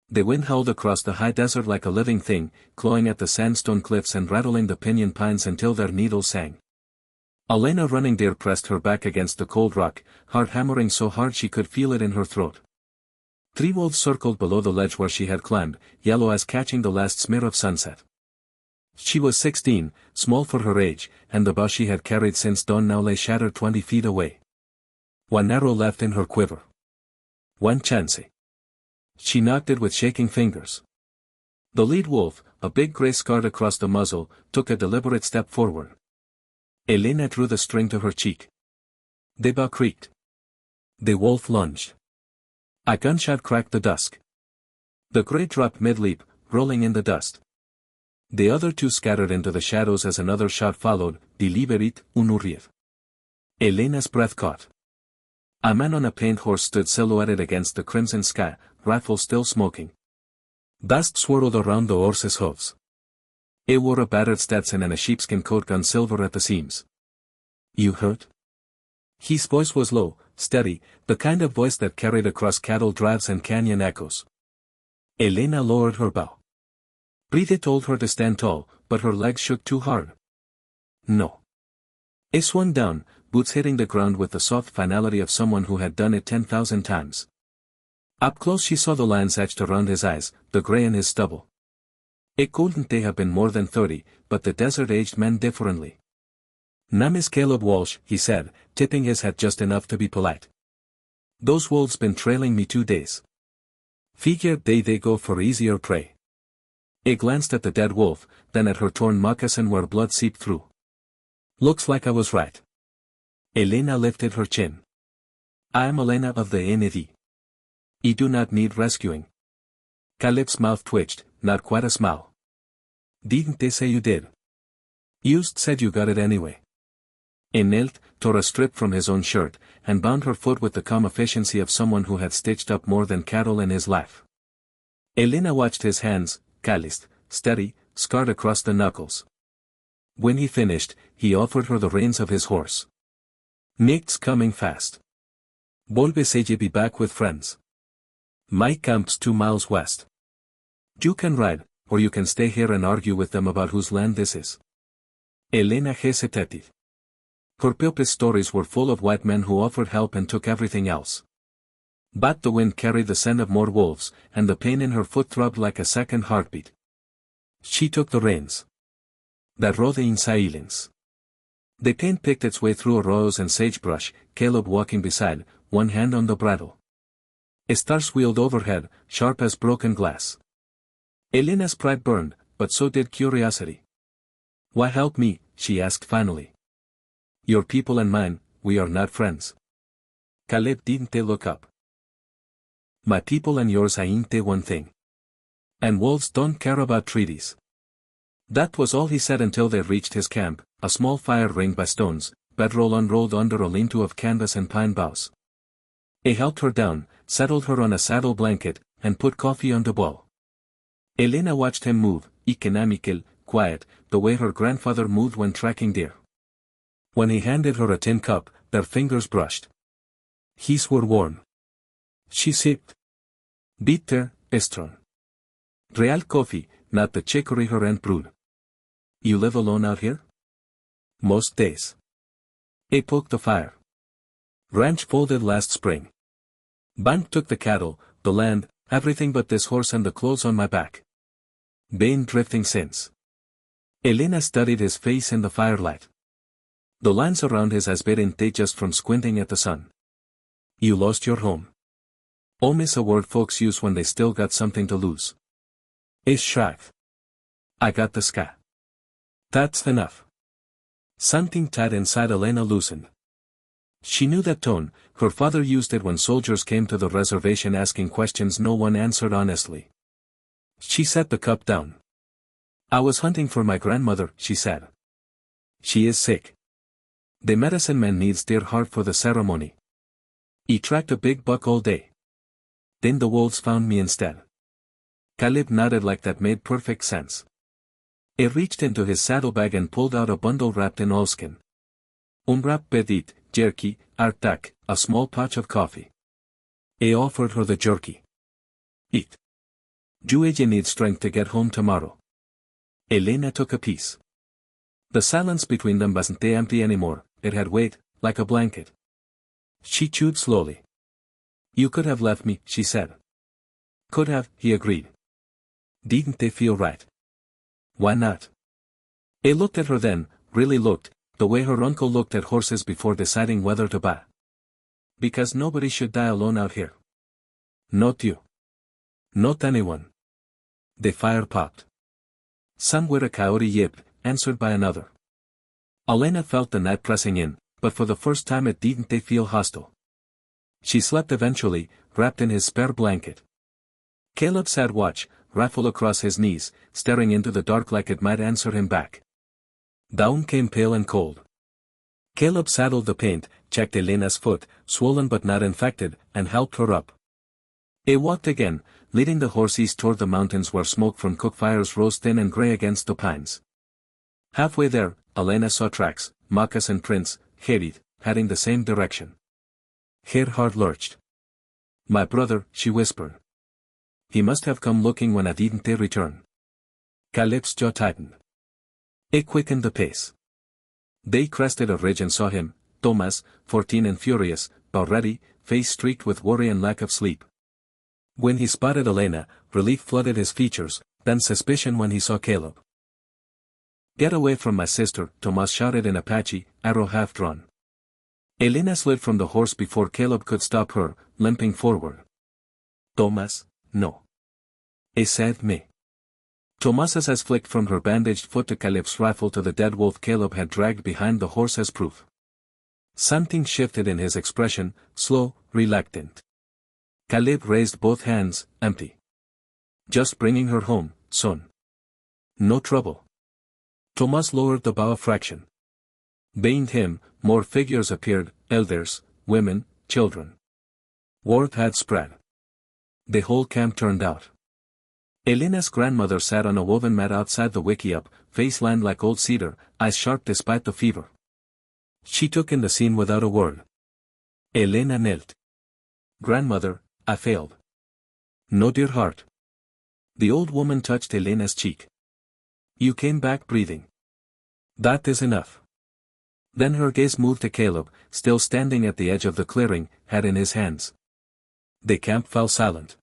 The wind howled across the high desert like a living thing, clawing at the sandstone cliffs and rattling the pinyon pines until their needles sang. Elena running there pressed her back against the cold rock, heart hammering so hard she could feel it in her throat. 3 wolves circled below the ledge where she had climbed, yellow as catching the last smear of sunset. She was 16, small for her age, and the bow she had carried since dawn now lay shattered 20 feet away. One arrow left in her quiver. One chance. She knocked it with shaking fingers. The lead wolf, a big gray scar across the muzzle, took a deliberate step forward. Elena drew the string to her cheek. The bow creaked. The wolf lunged. A gunshot cracked the dusk. The gray dropped mid-leap, rolling in the dust. The other 2 scattered into the shadows as another shot followed, deliberate, unurried. Elena's breath caught. A man on a paint horse stood silhouetted against the crimson sky, rifle still smoking. Dust swirled around the horse's hooves. He wore a battered Stetson and a sheepskin coat gun silver at the seams. You hurt? His voice was low, steady, the kind of voice that carried across cattle drives and canyon echoes. Elena lowered her bow. Breathe told her to stand tall, but her legs shook too hard. No. He swung down, boots hitting the ground with the soft finality of someone who had done it 10,000 times. Up close she saw the lines etched around his eyes, the gray in his stubble. It couldn't they have been more than 30, but the desert aged men differently. Name is Caleb Walsh, he said, tipping his hat just enough to be polite. Those wolves been trailing me 2 days. Figured they go for easier prey. He glanced at the dead wolf, then at her torn moccasin where blood seeped through. Looks like I was right. Elena lifted her chin. I am Elena of the NED. I do not need rescuing. Caleb's mouth twitched, not quite a smile. Didn't they say you did? You said you got it anyway. He knelt, tore a strip from his own shirt, and bound her foot with the calm efficiency of someone who had stitched up more than cattle in his life. Elena watched his hands, calloused, steady, scarred across the knuckles. When he finished, he offered her the reins of his horse. Nick's coming fast. Volve be back with friends. My camp's 2 miles west. You can ride, or you can stay here and argue with them about whose land this is. Elena hesitated. Her Piope's stories were full of white men who offered help and took everything else. But the wind carried the scent of more wolves, and the pain in her foot throbbed like a second heartbeat. She took the reins. That rode in silence. The pain picked its way through arroyos and sagebrush, Caleb walking beside, one hand on the bridle. Stars wheeled overhead, sharp as broken glass. Elena's pride burned, but so did curiosity. Why help me? She asked finally. Your people and mine, we are not friends. Caleb didn't look up. My people and yours ain't one thing. And wolves don't care about treaties. That was all he said until they reached his camp, a small fire ringed by stones, bedroll unrolled under a lean-to of canvas and pine boughs. He helped her down, settled her on a saddle blanket, and put coffee on the bowl. Elena watched him move, economical, quiet, the way her grandfather moved when tracking deer. When he handed her a tin cup, their fingers brushed. His were warm. She sipped. Bitter, strong. Real coffee, not the chicory her aunt brewed. You live alone out here? Most days. He poked the fire. Ranch folded last spring. Bank took the cattle, the land, everything but this horse and the clothes on my back. Been drifting since. Elena studied his face in the firelight. The lines around his eyes bidn't they just from squinting at the sun. You lost your home. Home's a word folks use when they still got something to lose. Is shrugged. I got the sky. That's enough. Something tight inside Elena loosened. She knew that tone, her father used it when soldiers came to the reservation asking questions no one answered honestly. She set the cup down. I was hunting for my grandmother, she said. She is sick. The medicine man needs their heart for the ceremony. He tracked a big buck all day. Then the wolves found me instead. Caleb nodded like that made perfect sense. He reached into his saddlebag and pulled out a bundle wrapped in oilskin. Unwrapped petit, jerky, artak, a small pouch of coffee. He offered her the jerky. Eat. Ella needs strength to get home tomorrow. Elena took a piece. The silence between them wasn't empty anymore, it had weight, like a blanket. She chewed slowly. You could have left me, she said. Could have, he agreed. Didn't they feel right? Why not? He looked at her then, really looked, the way her uncle looked at horses before deciding whether to buy. Because nobody should die alone out here. Not you. Not anyone. The fire popped. Somewhere a coyote yipped, answered by another. Elena felt the night pressing in, but for the first time it didn't feel hostile. She slept eventually, wrapped in his spare blanket. Caleb sat watch, rifle across his knees, staring into the dark like it might answer him back. Dawn came pale and cold. Caleb saddled the paint, checked Elena's foot, swollen but not infected, and helped her up. He walked again, leading the horse east toward the mountains where smoke from cook fires rose thin and gray against the pines. Halfway there, Elena saw tracks, moccasin prints, heading the same direction. Her heart lurched. My brother, she whispered. He must have come looking when I didn't return. Caleb's jaw tightened. He quickened the pace. They crested a ridge and saw him, Thomas, 14 and furious, but ready, face streaked with worry and lack of sleep. When he spotted Elena, relief flooded his features, then suspicion when he saw Caleb. Get away from my sister, Thomas shouted in Apache, arrow half-drawn. Elena slid from the horse before Caleb could stop her, limping forward. Thomas, no. He said me. Thomas's eyes flicked from her bandaged foot to Caleb's rifle to the dead wolf Caleb had dragged behind the horse as proof. Something shifted in his expression, slow, reluctant. Caleb raised both hands, empty. Just bringing her home, son. No trouble. Thomas lowered the bow a fraction. Behind him, more figures appeared, elders, women, children. Word had spread. The whole camp turned out. Elena's grandmother sat on a woven mat outside the wickiup, face lined like old cedar, eyes sharp despite the fever. She took in the scene without a word. Elena knelt. Grandmother, I failed. No, dear heart. The old woman touched Elena's cheek. You came back breathing. That is enough. Then her gaze moved to Caleb, still standing at the edge of the clearing, hat in his hands. The camp fell silent.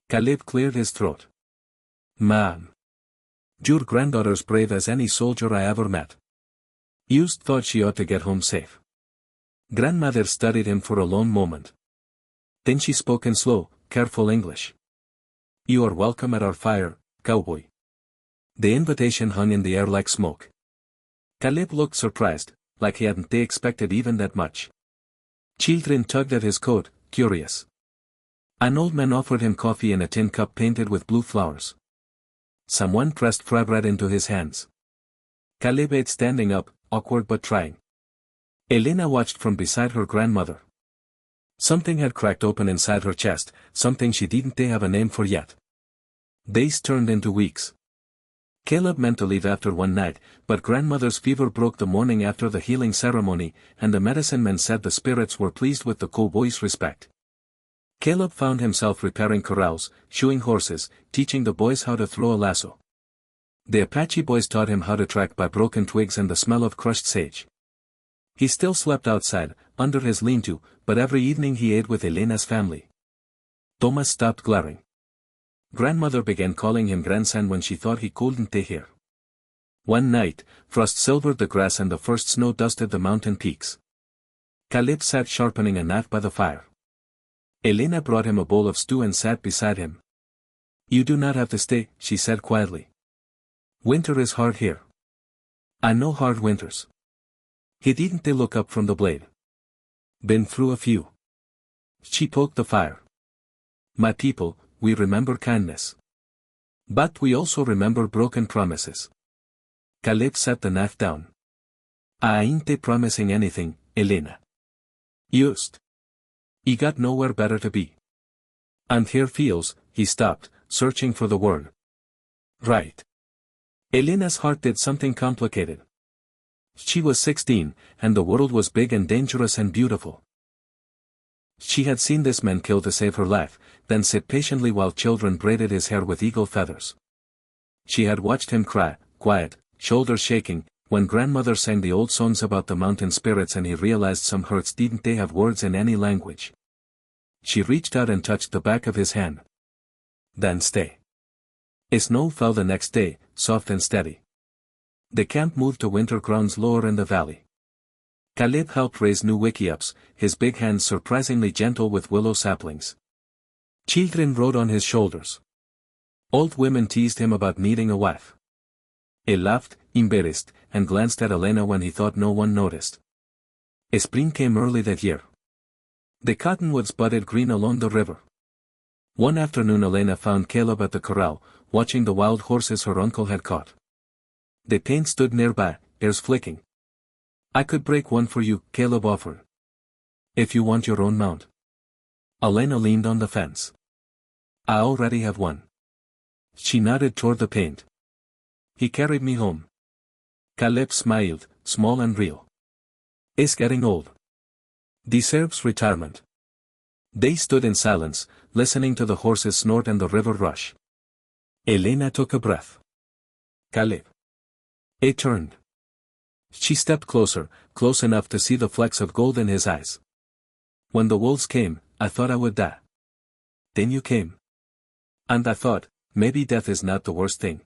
Caleb cleared his throat. Ma'am. Your granddaughter's brave as any soldier I ever met. Used thought she ought to get home safe. Grandmother studied him for a long moment. Then she spoke in slow, careful English. You are welcome at our fire, cowboy. The invitation hung in the air like smoke. Caleb looked surprised, like he hadn't expected even that much. Children tugged at his coat, curious. An old man offered him coffee in a tin cup painted with blue flowers. Someone pressed fry bread into his hands. Caleb ate standing up, awkward but trying. Elena watched from beside her grandmother. Something had cracked open inside her chest, something she didn't have a name for yet. Days turned into weeks. Caleb meant to leave after one night, but grandmother's fever broke the morning after the healing ceremony, and the medicine men said the spirits were pleased with the cowboy's respect. Caleb found himself repairing corrals, shoeing horses, teaching the boys how to throw a lasso. The Apache boys taught him how to track by broken twigs and the smell of crushed sage. He still slept outside, under his lean-to, but every evening he ate with Elena's family. Thomas stopped glaring. Grandmother began calling him grandson when she thought he couldn't hear. One night, frost silvered the grass and the first snow dusted the mountain peaks. Caleb sat sharpening a knife by the fire. Elena brought him a bowl of stew and sat beside him. You do not have to stay, she said quietly. Winter is hard here. I know hard winters. He didn't look up from the blade. Been through a few. She poked the fire. My people, we remember kindness. But we also remember broken promises. Caleb set the knife down. I ain't promising anything, Elena. Used. He got nowhere better to be. And here feels, he stopped, searching for the word. Right. Elena's heart did something complicated. She was 16, and the world was big and dangerous and beautiful. She had seen this man kill to save her life, then sit patiently while children braided his hair with eagle feathers. She had watched him cry, quiet, shoulders shaking, when grandmother sang the old songs about the mountain spirits and he realized some hurts didn't they have words in any language. She reached out and touched the back of his hand. Then stay. Snow fell the next day, soft and steady. The camp moved to winter grounds lower in the valley. Caleb helped raise new wickiups, his big hands surprisingly gentle with willow saplings. Children rode on his shoulders. Old women teased him about needing a wife. He laughed, embarrassed, and glanced at Elena when he thought no one noticed. Spring came early that year. The cottonwoods budded green along the river. One afternoon Elena found Caleb at the corral, watching the wild horses her uncle had caught. The paint stood nearby, ears flicking. I could break one for you, Caleb offered. If you want your own mount. Elena leaned on the fence. I already have one. She nodded toward the paint. He carried me home. Caleb smiled, small and real. Is getting old. Deserves retirement. They stood in silence, listening to the horses snort and the river rush. Elena took a breath. Caleb. It turned. She stepped closer, close enough to see the flecks of gold in his eyes. When the wolves came, I thought I would die. Then you came. And I thought, maybe death is not the worst thing.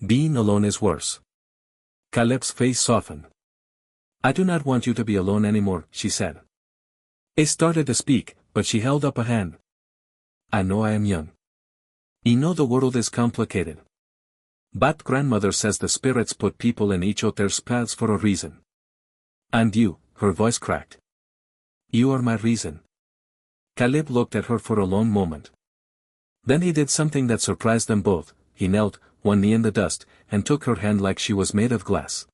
Being alone is worse. Caleb's face softened. I do not want you to be alone anymore, she said. He started to speak, but she held up a hand. I know I am young. I know the world is complicated. But grandmother says the spirits put people in each other's paths for a reason. And you, her voice cracked. You are my reason. Caleb looked at her for a long moment. Then he did something that surprised them both. He knelt, one knee in the dust, and took her hand like she was made of glass.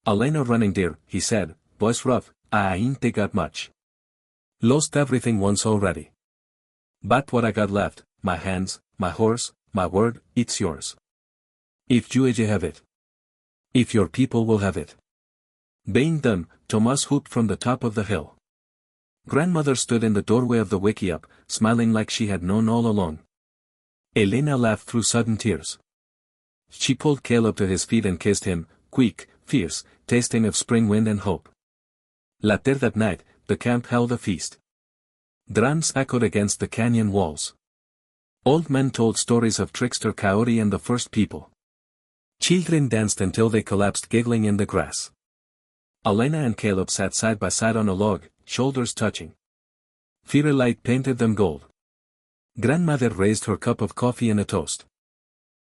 Elena running there, he said, voice rough, I ain't got much. Lost everything once already. But what I got left, my hands, my horse, my word, it's yours. If you have it. If your people will have it. Being done, Thomas whooped from the top of the hill. Grandmother stood in the doorway of the wickiup, smiling like she had known all along. Elena laughed through sudden tears. She pulled Caleb to his feet and kissed him, quick, fierce, tasting of spring wind and hope. Later that night, the camp held a feast. Drums echoed against the canyon walls. Old men told stories of trickster Coyote and the first people. Children danced until they collapsed giggling in the grass. Elena and Caleb sat side by side on a log, shoulders touching. Firelight painted them gold. Grandmother raised her cup of coffee in a toast.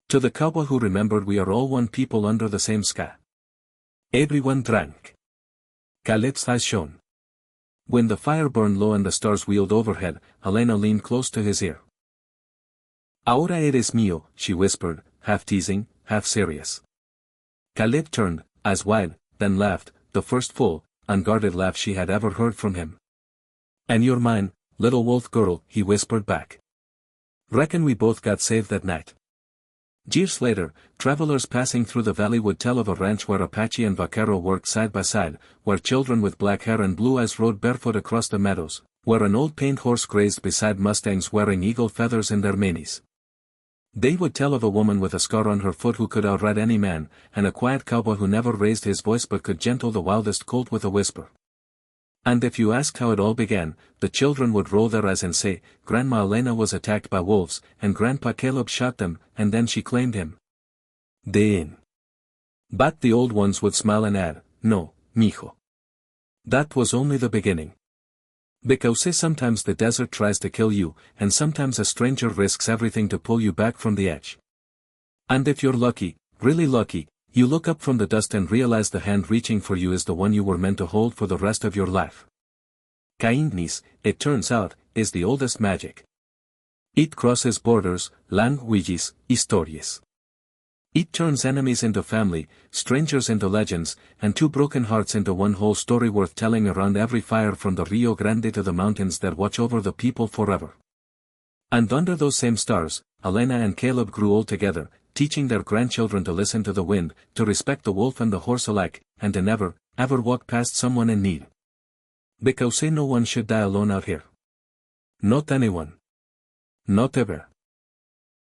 To the cowboy who remembered we are all one people under the same sky. Everyone drank. Caleb's eyes shone. When the fire burned low and the stars wheeled overhead, Elena leaned close to his ear. Ahora eres mío, she whispered, half teasing, half serious. Caleb turned, eyes wide, then laughed, the first full, unguarded laugh she had ever heard from him. And you're mine, little wolf girl, he whispered back. Reckon we both got saved that night. Years later, travelers passing through the valley would tell of a ranch where Apache and vaquero worked side by side, where children with black hair and blue eyes rode barefoot across the meadows, where an old paint horse grazed beside mustangs wearing eagle feathers in their manes. They would tell of a woman with a scar on her foot who could outride any man, and a quiet cowboy who never raised his voice but could gentle the wildest colt with a whisper. And if you asked how it all began, the children would roll their eyes and say, Grandma Elena was attacked by wolves, and Grandpa Caleb shot them, and then she claimed him. Then. But the old ones would smile and add, no, mijo. That was only the beginning. Because sometimes the desert tries to kill you, and sometimes a stranger risks everything to pull you back from the edge. And if you're lucky, really lucky, you look up from the dust and realize the hand reaching for you is the one you were meant to hold for the rest of your life. Kindness, it turns out, is the oldest magic. It crosses borders, languages, histories. It turns enemies into family, strangers into legends, and two broken hearts into one whole story worth telling around every fire from the Rio Grande to the mountains that watch over the people forever. And under those same stars, Elena and Caleb grew old together, teaching their grandchildren to listen to the wind, to respect the wolf and the horse alike, and to never, ever walk past someone in need. Because no one should die alone out here. Not anyone. Not ever.